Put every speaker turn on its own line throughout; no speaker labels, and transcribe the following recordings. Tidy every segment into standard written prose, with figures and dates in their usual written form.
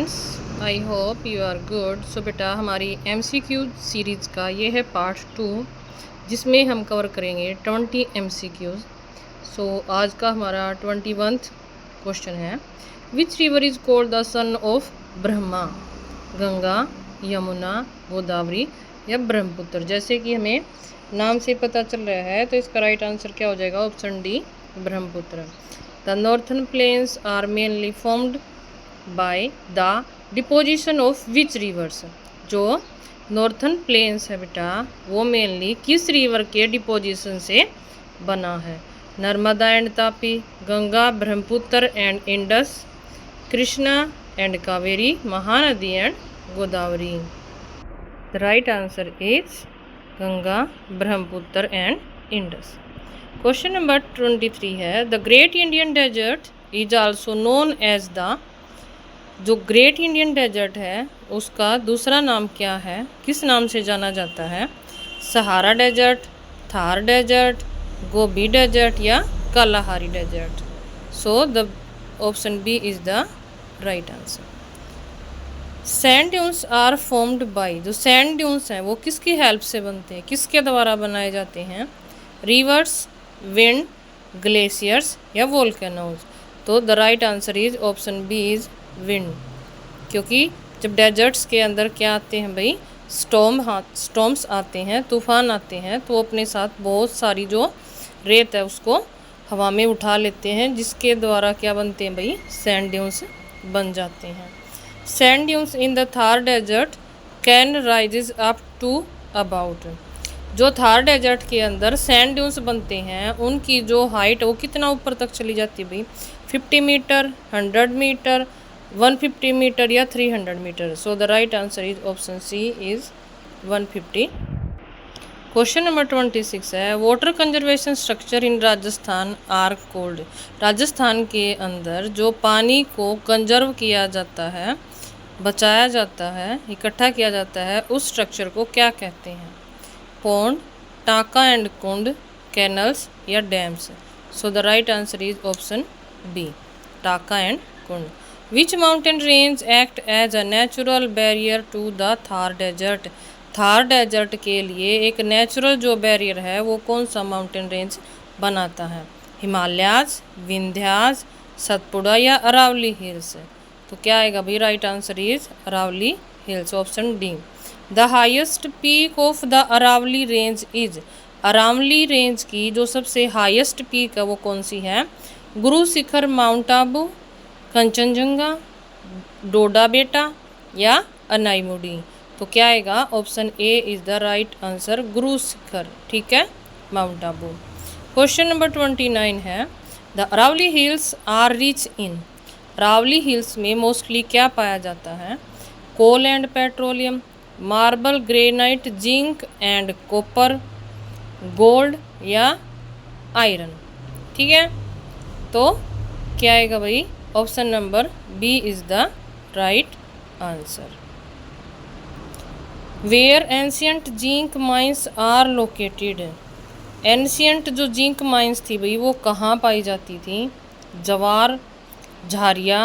Students, I hope you are good. So बेटा हमारी MCQ series का ये है पार्ट 2 जिसमें हम कवर करेंगे 20 MCQs। सो आज का हमारा 21th क्वेश्चन है, which river is called the son of Brahma? Ganga, Yamuna, Godavari या ब्रह्मपुत्र। जैसे कि हमें नाम से पता चल रहा है तो इसका राइट आंसर क्या हो जाएगा? Option D, Brahmaputra. The northern plains are mainly formed by the deposition of which rivers. जो नॉर्थन प्लेन्स है बेटा वो मेनली किस रिवर के डिपोजिशन से बना है? Narmada and Tapi, Ganga, Brahmaputra and Indus, Krishna and Kaveri, Mahanadi and Godavari. The right answer is Ganga, Brahmaputra and Indus. Question number 23 है, the Great Indian Desert is also known as the. जो ग्रेट इंडियन डेजर्ट है उसका दूसरा नाम क्या है? किस नाम से जाना जाता है? Sahara desert, Thar desert, Gobi desert या Kalahari desert. So the option B is the right answer. Sand dunes are formed by. जो सैंड ड्यून्स हैं वो किसकी हेल्प से बनते हैं, किसके द्वारा बनाए जाते हैं? रिवर्स, विंड, ग्लेशियर्स या वोल्केनोज। तो the right answer is option B is wind, क्योंकि जब डेजर्ट्स के अंदर क्या आते हैं भाई, स्टॉर्म्स आते हैं, तूफान आते हैं, तो वो अपने साथ बहुत सारी जो रेत है उसको हवा में उठा लेते हैं, जिसके द्वारा क्या बनते हैं भाई, सैंड ड्यून्स बन जाते हैं। Sand dunes in the Thar desert can rises up to about. जो थार डेजर्ट के अंदर सैंड ड्यून्स बनते हैं उनकी जो हाइट वो कितना ऊपर तक चली जाती है भाई? 50 मीटर, 100 मीटर, 150 मीटर या 300 metre. So the right answer is option C is 150। Question number 26 है, water conservation structure in Rajasthan are called. Rajasthan के अंदर जो पानी को कंजर्व किया जाता है, बचाया जाता है, इकट्ठा किया जाता है, उस स्ट्रक्चर को क्या कहते हैं? Pond, taka and kund, canals या dams. So the right answer is option B, taka and kund. Which mountain range act as a natural barrier to the Thar desert. Thar desert के लिए एक नेचुरल जो बैरियर है वो कौन सा माउंटेन रेंज बनाता है? हिमालयाज, विंध्याज, सतपुड़ा या अरावली हिल्स। तो क्या आएगा भाई? Right answer is Aravalli hills, option D. The highest peak of the Aravalli range is. Aravalli range की जो सबसे हाईएस्ट पीक है वो कौन सी है? गुरु शिखर, माउंट आबू, कंचनजंगा, डोडा बेटा या अनाईमुडी। तो क्या आएगा? Option A is the right answer, Guru Shikhar, ठीक है, माउंट आबू। क्वेश्चन नंबर 29 है, the Aravalli hills are rich in. Aravalli hills में मोस्टली क्या पाया जाता है? Coal and petroleum, marble, granite, zinc and copper, gold या आयरन। ठीक है, तो क्या आएगा भाई? Option number B is the right answer. Where ancient zinc mines are located. Ancient जो जिंक माइंस थी भाई वो कहाँ पाई जाती थी? जवार, झारिया,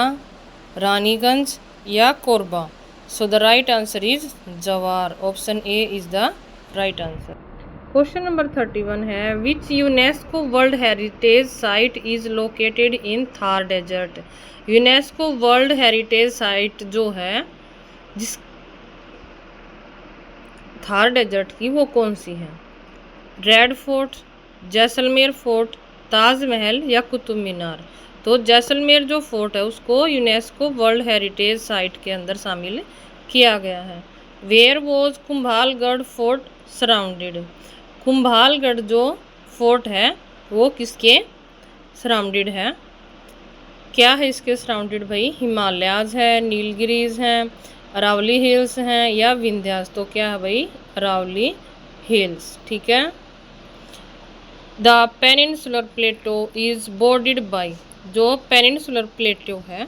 रानीगंज या Korba. So the right answer is Zawar, option A is the right answer. Question number 31 है, which UNESCO world heritage site is located in Thar desert. UNESCO world heritage site जो है जिस थार डेजर्ट की वो कौन सी है? Red fort, Jaisalmer fort, Taj Mahal या कुतुब मीनार। तो जैसलमेर जो फोर्ट है उसको यूनेस्को वर्ल्ड हेरिटेज साइट के अंदर शामिल किया गया है। Where was Kumbhalgarh fort surrounded. Kumbhalgarh जो फोर्ट है वो किसके सराउंडेड है? क्या है इसके सराउंडेड भाई? हिमालयाज है, नीलगिरीज हैं, अरावली हिल्स हैं या विंध्यास। तो क्या है भाई? अरावली हिल्स, ठीक है। The peninsular plateau is bordered by. जो पेनिनसुलर प्लेटो है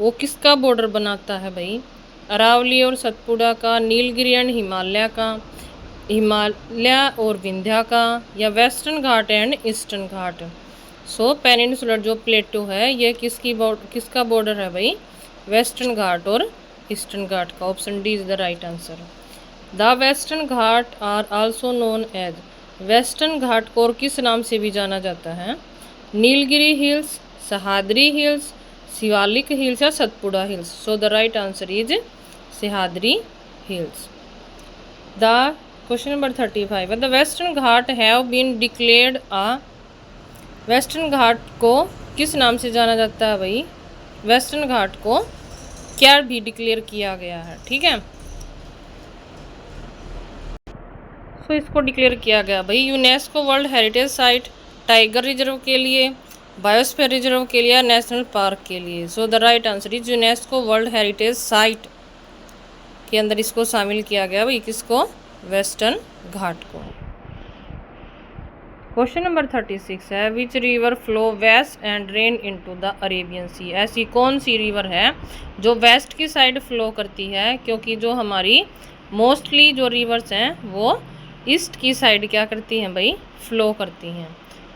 वो किसका बॉर्डर बनाता है भाई? अरावली और सतपुड़ा का, नीलगिरी एंड हिमालय का, हिमालय और विंध्या का, या western Ghat and eastern Ghat. So peninsular जो प्लेटो है ये किसका बॉर्डर है भाई? वेस्टर्न घाट और ईस्टर्न घाट का। Option D is the right answer. The western Ghat are also known as, western Ghat को और किस नाम से भी जाना जाता है? Nilgiri hills, Sahyadri hills, Shivalik hills या Satpura hills. So the right answer is Sahyadri hills. The question number 35, the western Ghat have been declared a, western Ghat को किस नाम से जाना जाता है भाई? वेस्टर्न घाट को क्या भी डिक्लेयर किया गया है, ठीक है। सो इसको डिक्लेयर किया गया भाई UNESCO world heritage site, tiger reserve के लिए, बायोस्फीयर रिजर्व के लिए, नेशनल पार्क के लिए। सो the right answer is UNESCO world heritage site के अंदर इसको शामिल किया गया भाई, किसको? वेस्टर्न घाट को। क्वेश्चन नंबर 36 है, which river flow west and drain into the Arabian sea, ऐसी कौन सी रिवर है जो वेस्ट की साइड फ्लो करती है? क्योंकि जो हमारी मोस्टली जो रिवर्स हैं वो ईस्ट की साइड क्या करती हैं भाई? फ्लो करती हैं,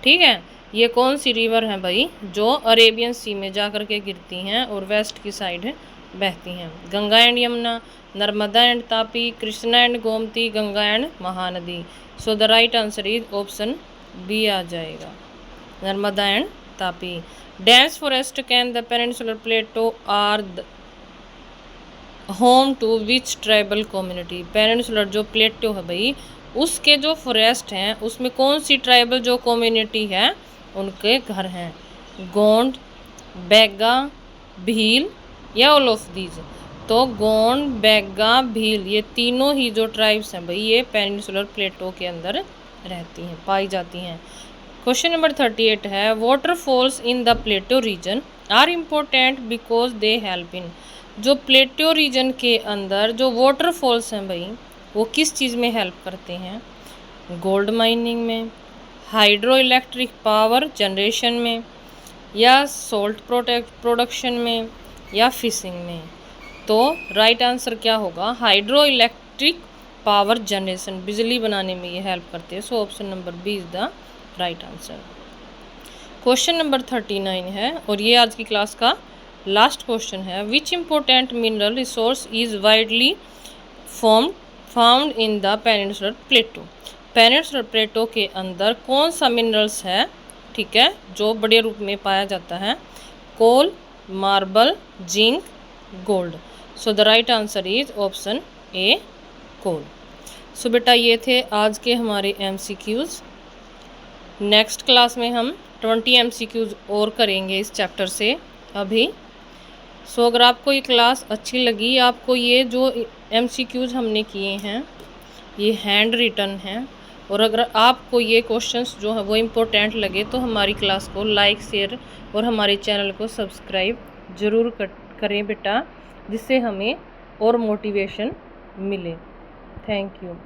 ठीक है। ये कौन सी रिवर है भाई जो अरेबियन सी में जा कर के गिरती हैं और वेस्ट की साइड बहती हैं? Ganga and Yamuna, Narmada and Tapi, Krishna and Gomti, Ganga and Mahanadi. So the right answer is option B आ जाएगा, Narmada and Tapi. Dense forest can the peninsular plateau are home to which tribal community, peninsular जो प्लेटो है भाई उसके जो फॉरेस्ट हैं उसमें कौन सी ट्राइबल जो कम्युनिटी है उनके घर हैं? गोंड, बैगा, भील या ऑल ऑफ दीज। तो गोंड, बैगा, भील ये तीनों ही जो ट्राइब्स हैं भाई ये पेनिनसुलर प्लेटो के अंदर रहती हैं, पाई जाती हैं। क्वेश्चन नंबर 38 है, waterfalls in the plateau region are important because they help in, जो प्लेटो रीजन के अंदर जो वाटरफॉल्स हैं भाई वो किस चीज़ में हेल्प करते हैं? गोल्ड माइनिंग में, हाइड्रो इलेक्ट्रिक पावर जनरेशन में, या सोल्ट प्रोडक्शन में, या फिशिंग में। तो राइट आंसर क्या होगा? हाइड्रो इलेक्ट्रिक पावर जनरेशन, बिजली बनाने में ये हेल्प करते हैं। So option number B is the right answer. Question number 39 है और ये आज की क्लास का लास्ट क्वेश्चन है, which important mineral resource is widely found in the peninsular plateau, peninsular plateau के अंदर कौन सा मिनरल्स है, ठीक है, जो बड़े रूप में पाया जाता है? Coal, marble, zinc, gold. So the right answer is option A, coal. So बेटा ये थे आज के हमारे MCQs। नेक्स्ट क्लास में हम 20 MCQs और करेंगे इस चैप्टर से अभी। सो अगर आपको ये क्लास अच्छी लगी, आपको ये जो MCQs हमने किए हैं ये हैंड रिटन हैं, और अगर आपको ये क्वेश्चंस जो है वो इम्पोर्टेंट लगे तो हमारी क्लास को लाइक, शेयर और हमारे चैनल को सब्सक्राइब ज़रूर करें बेटा, जिससे हमें और मोटिवेशन मिले। Thank you.